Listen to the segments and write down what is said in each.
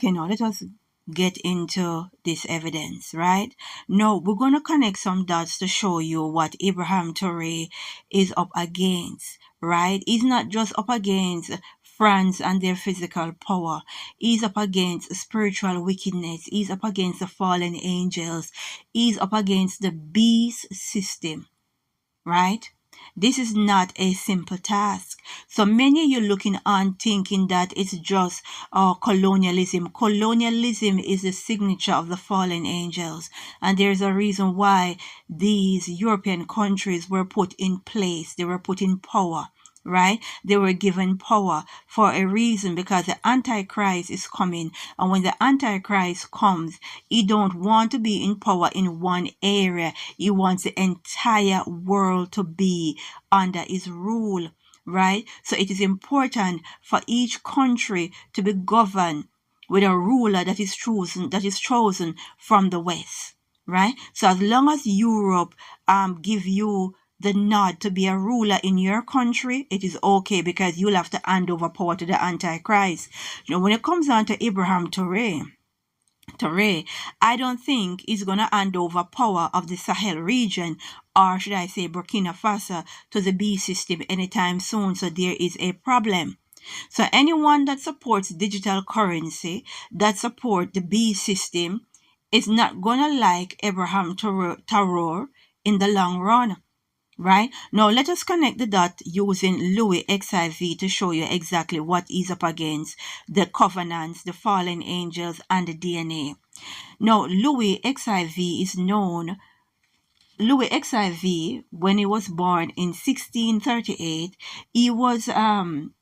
Okay, now let us get into this evidence, right? Now we're going to connect some dots to show you what Ibrahim Traore is up against, right? He's not just up against France and their physical power. He's up against spiritual wickedness. He's up against the fallen angels. He's up against the beast system, right? This is not a simple task. So many of you looking on thinking that it's just colonialism. Colonialism is the signature of the fallen angels. And there's a reason why these European countries were put in place. They were put in power. Right? They were given power for a reason, because the Antichrist is coming. And when the Antichrist comes, he don't want to be in power in one area. He wants the entire world to be under his rule. Right? So it is important for each country to be governed with a ruler that is chosen from the West. Right? So as long as Europe give you the nod to be a ruler in your country, it is okay, because you'll have to hand over power to the Antichrist. You know, when it comes down to Ibrahim Traore, I don't think he's going to hand over power of the Sahel region, or should I say Burkina Faso, to the B system anytime soon. So there is a problem. So anyone that supports digital currency, that support the B system, is not going to like Ibrahim Traore in the long run. Right? Now let us connect the dot using Louis XIV to show you exactly what is up against the covenants, the fallen angels, and the DNA. Now Louis XIV is known. Louis XIV, when he was born in 1638, he was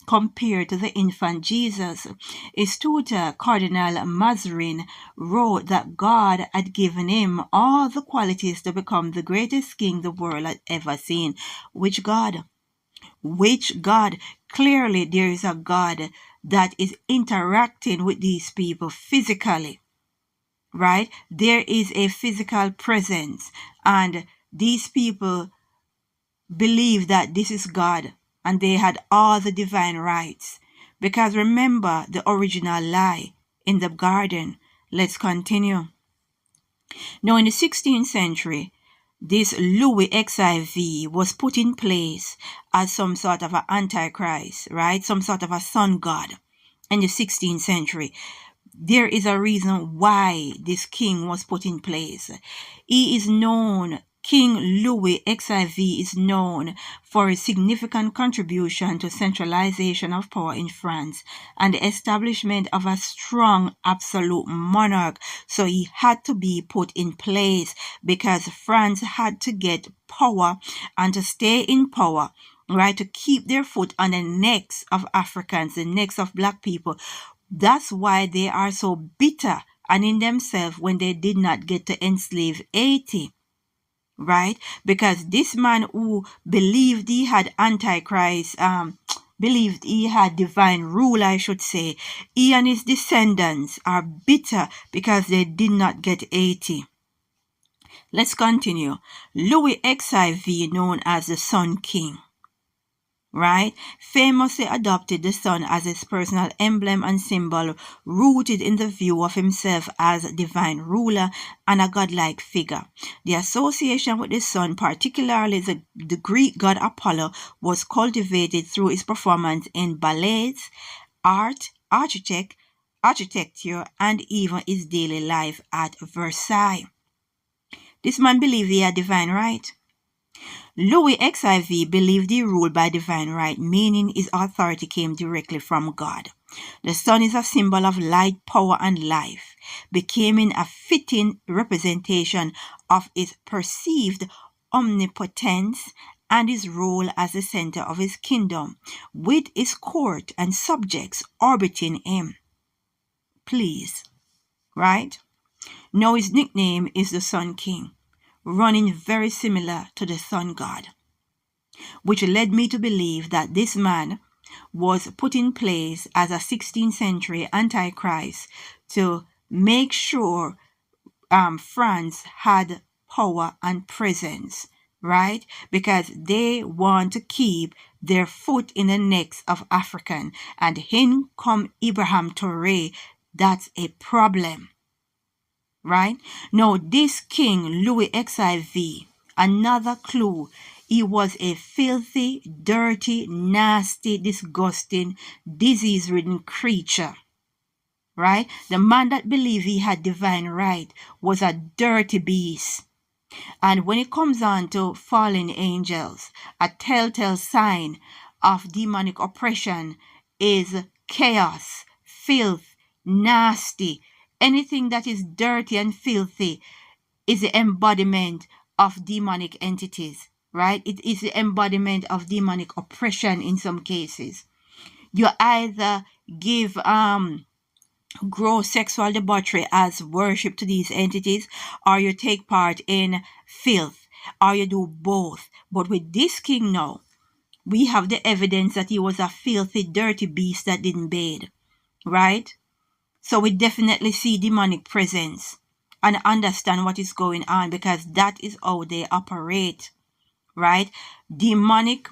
compared to the infant Jesus. His tutor, Cardinal Mazarin, wrote that God had given him all the qualities to become the greatest king the world had ever seen. Which God? Which God? Clearly, there is a God that is interacting with these people physically. Right? There is a physical presence, and these people believe that this is God, and they had all the divine rights. Because remember the original lie in the garden. Let's continue. Now in the 16th century, this Louis XIV was put in place as some sort of an antichrist, right? Some sort of a sun god in the 16th century. There is a reason why this king was put in place. He is known, King Louis XIV is known for a significant contribution to centralization of power in France and the establishment of a strong absolute monarch. So he had to be put in place because France had to get power, and to stay in power, right, to keep their foot on the necks of Africans, the necks of black people. That's why they are so bitter and in themselves when they did not get to enslave Haiti, right? Because this man who believed he had Antichrist, believed he had divine rule, I should say, he and his descendants are bitter because they did not get Haiti. Let's continue. Louis XIV, known as the Sun King, right, famously adopted the sun as his personal emblem and symbol, rooted in the view of himself as divine ruler and a godlike figure. The association with the sun, particularly the Greek god Apollo, was cultivated through his performance in ballets, art, architecture, and even his daily life at Versailles. This man believed he had divine right. Louis XIV believed he ruled by divine right, meaning his authority came directly from God. The sun is a symbol of light, power, and life, becoming a fitting representation of his perceived omnipotence and his role as the center of his kingdom, with his court and subjects orbiting him. Please, right? Now his nickname is the Sun King, running very similar to the sun god, which led me to believe that this man was put in place as a 16th century antichrist to make sure France had power and presence, right? Because they want to keep their foot in the necks of African. And in come Ibrahim Traore, that's a problem, right? Now, this King Louis XIV, another clue, he was a filthy, dirty, nasty, disgusting, disease-ridden creature, right? The man that believed he had divine right was a dirty beast. And when it comes on to fallen angels, a telltale sign of demonic oppression is chaos, filth, nasty. Anything that is dirty and filthy is the embodiment of demonic entities, right? It is the embodiment of demonic oppression in some cases. You either give gross sexual debauchery as worship to these entities, or you take part in filth, or you do both. But with this king now, we have the evidence that he was a filthy, dirty beast that didn't bathe, right? So we definitely see demonic presence and understand what is going on, because that is how they operate, right? Demonic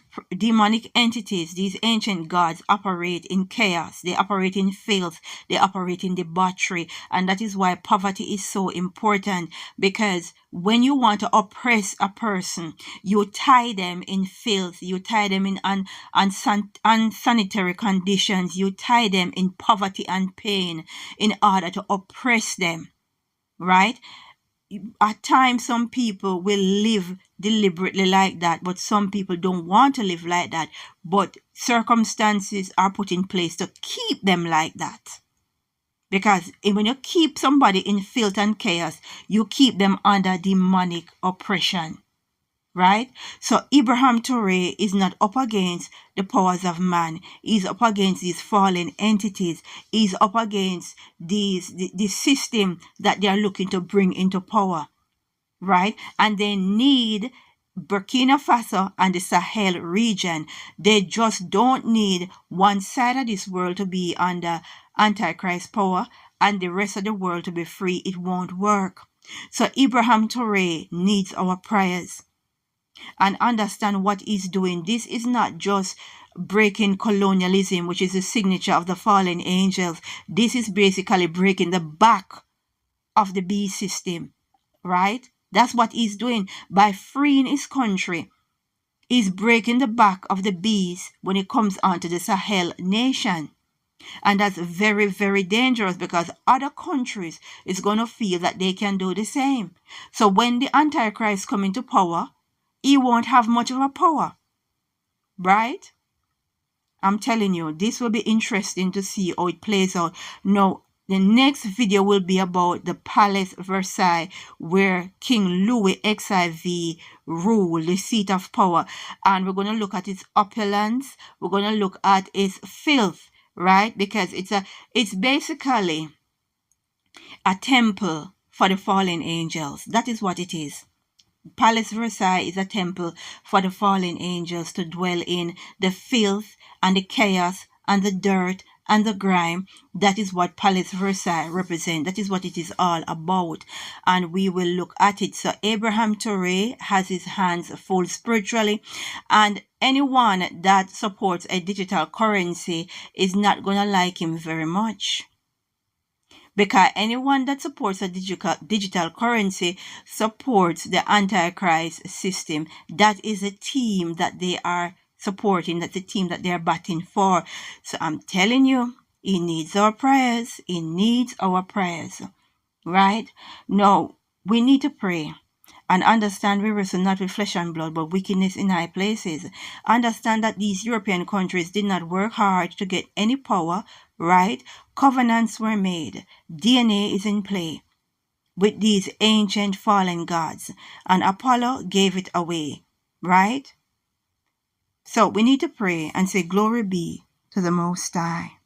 entities, these ancient gods, operate in chaos, they operate in filth, they operate in debauchery. And that is why poverty is so important, because when you want to oppress a person, you tie them in filth, you tie them in unsanitary conditions, you tie them in poverty and pain in order to oppress them, right? At times some people will live deliberately like that, but some people don't want to live like that, but circumstances are put in place to keep them like that. Because when you keep somebody in filth and chaos, you keep them under demonic oppression, right? So Ibrahim Traore is not up against the powers of man. He's up against these fallen entities. He's up against the system that they are looking to bring into power, right? And they need Burkina Faso and the Sahel region. They just don't need one side of this world to be under Antichrist power and the rest of the world to be free. It won't work. So Ibrahim Traore needs our prayers. And understand what he's doing. This is not just breaking colonialism, which is the signature of the fallen angels. This is basically breaking the back of the beast system, right? That's what he's doing. By freeing his country, he's breaking the back of the beast when it comes onto the Sahel nation. And that's very, very dangerous, because other countries is going to feel that they can do the same. So when the Antichrist come into power, he won't have much of a power, right? I'm telling you, this will be interesting to see how it plays out. Now, the next video will be about the Palace Versailles, where King Louis XIV ruled, the seat of power. And we're going to look at its opulence. We're going to look at its filth, right? Because it's basically a temple for the fallen angels. That is what it is. Palace Versailles is a temple for the fallen angels to dwell in, the filth and the chaos and the dirt and the grime. That is what Palace Versailles represents. That is what it is all about. And we will look at it. So Ibrahim Traore has his hands full spiritually. And anyone that supports a digital currency is not going to like him very much. Because anyone that supports a digital currency supports the Antichrist system. That is a team that they are supporting. That's a team that they are batting for. So I'm telling you, he needs our prayers. He needs our prayers. Right? No, we need to pray. And understand we wrestle not with flesh and blood, but wickedness in high places. Understand that these European countries did not work hard to get any power, right? Covenants were made. DNA is in play with these ancient fallen gods. And Apollo gave it away, right? So we need to pray and say, glory be to the Most High.